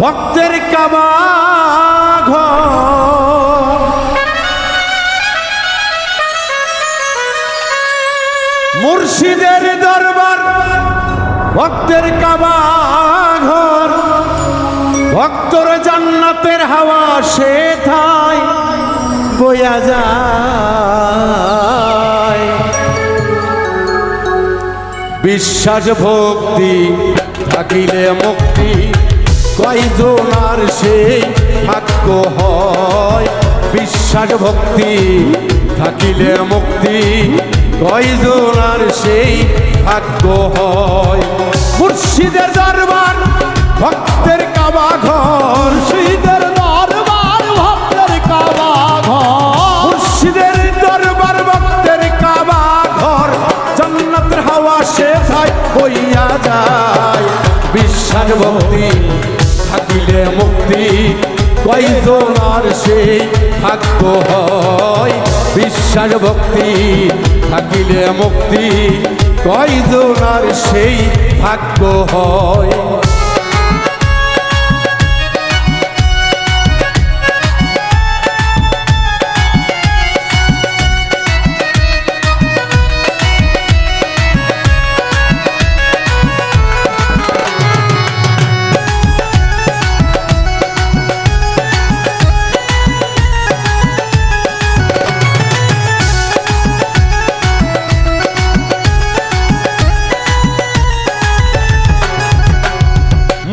ভক্তের কাবা ঘর, মুর্শিদের দরবার ভক্তের কাবা ঘর, ভক্তর জান্নাতের হাওয়া সেথায় বয়া যায়। বিশ্বাস ভক্তি থাকিলে মুক্তি, কয়জনার সেই ভাগ্য হয়। বিশ্বাস ভক্তি থাকিলে মুক্তি, কয়জনার সেই ভাগ্য হয়। মুর্শিদের দরবার ভক্তের কাবা ঘর, মুর্শিদের দরবার ভক্তের কাবা ঘর, মুর্শিদের দরবার ভক্তের কাবা ঘর, জান্নাতের হাওয়া সেথায় বইয়া যায়। বিশ্বাস ভক্তি থাকিলে মুক্তি, কয়জনার সেই ভাগ্য হয়। বিশ্বাস ভক্তি থাকিলে মুক্তি, কয়জনার সেই ভাগ্য হয়।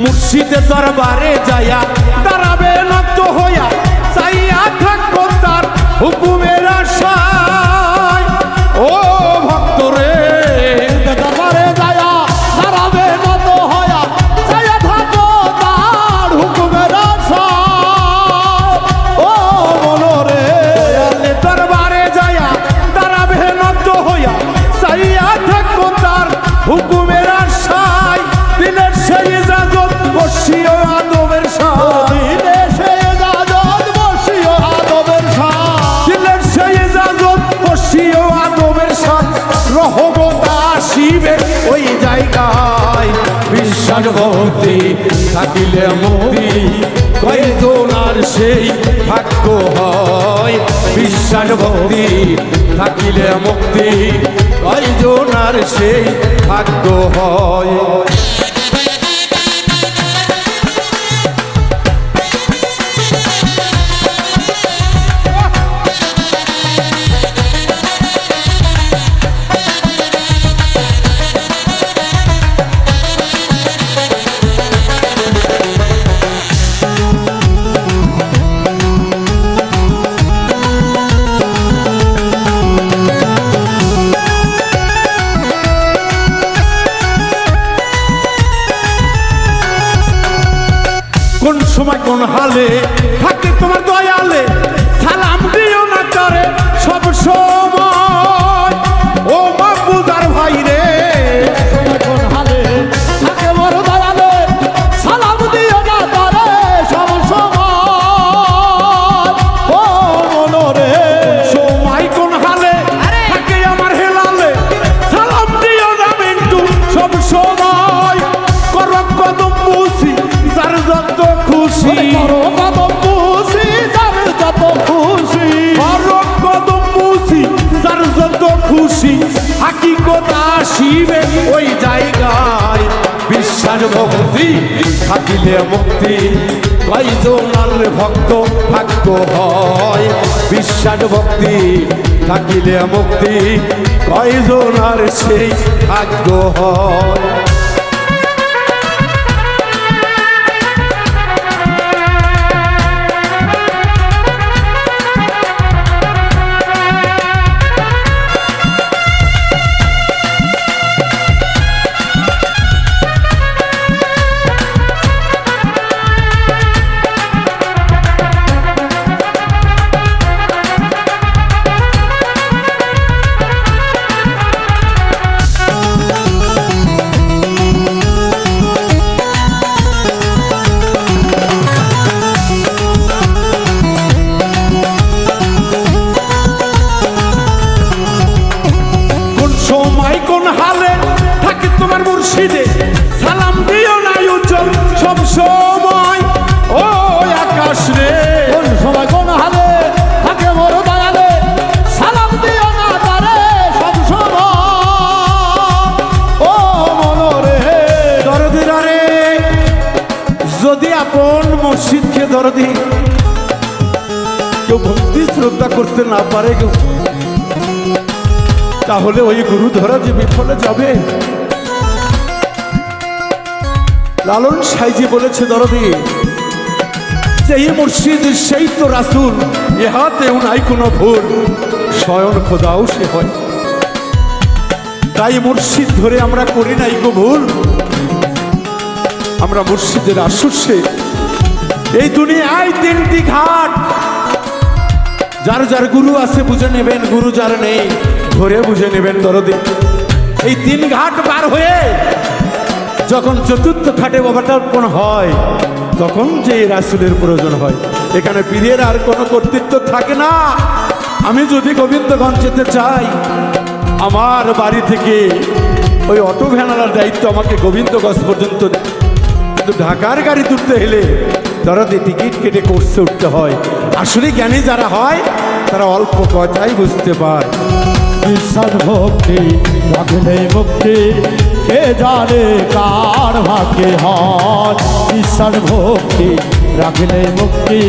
মুর্শিদের দরবারে যায়া দাঁড়াবে নত হইয়া, চাইয়া থাকবো তার হুকুমের আশায়। ও ভক্ত রে, দরবারে যায়া দাঁড়াবে নত হইয়া, চাইয়া থাকবো তার হুকুমের আশায়। ও মনরে, দরবারে যায়া দাঁড়াবে নত হইয়া, চাইয়া থাকবো তার হুকুমের আশায়। দিনের সেই ইজাজত বসিও আদবের সাথ, দিনের সেই ইজাজত বসিও আদবের সাথ, দিনের সেই ইজাজত বসিও আদবের সাথ। রহমত আসিবে ওই জায়গায়। বিশ্বাস ভক্তি থাকিলে মুক্তি, কয়জনার সেই ভাগ্য হয়। বিশ্বাস ভক্তি থাকিলে মুক্তি, কয়জনার সেই ভাগ্য হয়। কোন সময় কোন হালে থাকে তোমার দয়ালে, সালাম দিও না তারে সব সময়। ও মা বুজার ভাই রে, কোন হালে থাকে বড় দয়ালে, সালাম দিও না তারে সব সময়। ও মনরে, সময় কোন হালে থাকে আমার হেলালে, সালাম দিও না মিন্টু সব সময়। করক কদম মুসি যার যত খুশি, করক কদম মুসি যার যত খুশি, করক কদম মুসি যার যত খুশি। হাকিকত আসিবে ওই জায়গায়। বিশ্বাস ভক্তি থাকিলে মুক্তি, কয়জনার ভক্ত ভাগ্য হয়। বিশ্বাস ভক্তি থাকিলে মুক্তি, কয়জনার সেই ভাগ্য হয়। দরদি কেউ ভক্তি শ্রদ্ধা করতে না পারে কেউ, তাহলে ওই গুরু ধরা যে বিফলে যাবে। লালন সাইজি বলেছে দরদি, সেই মুর্শিদ সেই তো রাসূল, ইহাতেও নাই কোনো ভুল, স্বয়ং খোদাও সে হয়। তাই মুর্শিদ ধরে আমরা করি নাই গো ভুল, আমরা মুর্শিদের আশুষে এই দুনিয়ায় তিনটি ঘাট, যার যার গুরু আছে বুঝে নেবেন, গুরু যার নেই ধরে বুঝে নেবেন দরদি। এই তিন ঘাট পার হয়ে যখন চতুর্থ ঘাটে অবতরণ হয়, তখন যে রাসূলের প্রয়োজন হয়। এখানে পীরের আর কোনো কর্তৃত্ব থাকে না। আমি যদি গোবিন্দগঞ্জ যেতে চাই, আমার বাড়ি থেকে ওই অটো ভ্যানালার দায়িত্ব আমাকে গোবিন্দগঞ্জ পর্যন্ত, কিন্তু ঢাকার গাড়ি তুলতে হলে দরদি টিকিট কেটে কোর্সে উঠতে হয়। আসলে জ্ঞানী যারা হয় তারা অল্প কথাই বুঝতে পায়। বিশ্বাস ভক্তি রাখলে মুক্তি, কে জানে কার ভাগ্যে হয়। বিশ্বাস ভক্তি রাখলে মুক্তি,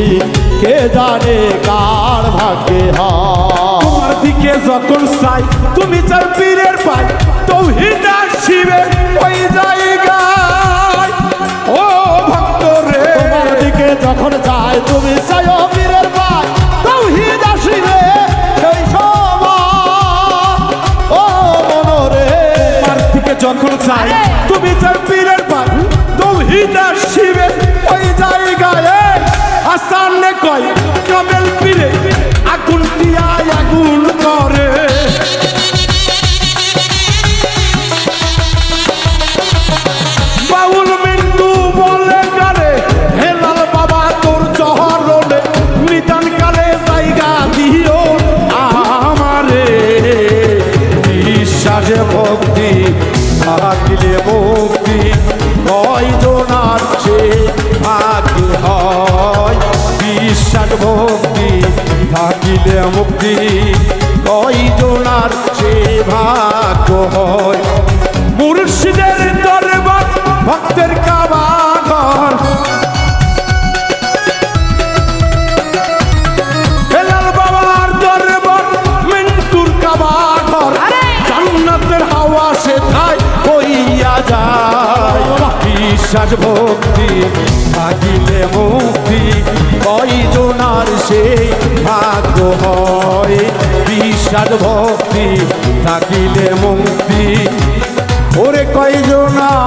কে জানে কার ভাগ্যে হয়। তোমার দিকে যখন চাই তুমি চাও পীরের পাই, তৌহিদ আসিবে ওই জায়গায়। ও ভক্ত রে, তোমার দিকে যখন চাই তুমি চাও পীরের পাই, তৌহিদ আসিবে সেই সময়। ও মনরে, তোমার দিকে যখন চাই তুমি চাও পীরের পাই, তৌহিদ আসিবে ওই জায়গায়। হাসানে কয় কামেল পীরে আগুন দিয়া আগুন করে। বাউল মিন্টু বলে গারে, হেলাল বাবা তোর চহরলে, নিদান কালে জায়গা দিও আমারে। বিশ্বাসে ভক্তি থাকিলে মুক্তি, কয়জনার সে ভাগ্য হয়। বিশ্বাস ভক্তি থাকিলে মুক্তি, কয়জনার সে ভাগ্য হয়। মুর্শিদের দরবার ভক্তের কাবাঘর, হেলাল বাবার দরবার মিন্টুর কাবাঘর। জান্নাতের হাওয়া সেথায় হইয়া যায়। বিশ্বাস ভক্তি থাকিলে মুক্তি, কয়জনার সেই ভাগ্য হয়। বিশ্বাস ভক্তি থাকিলে মুক্তি, ওরে কয়জনার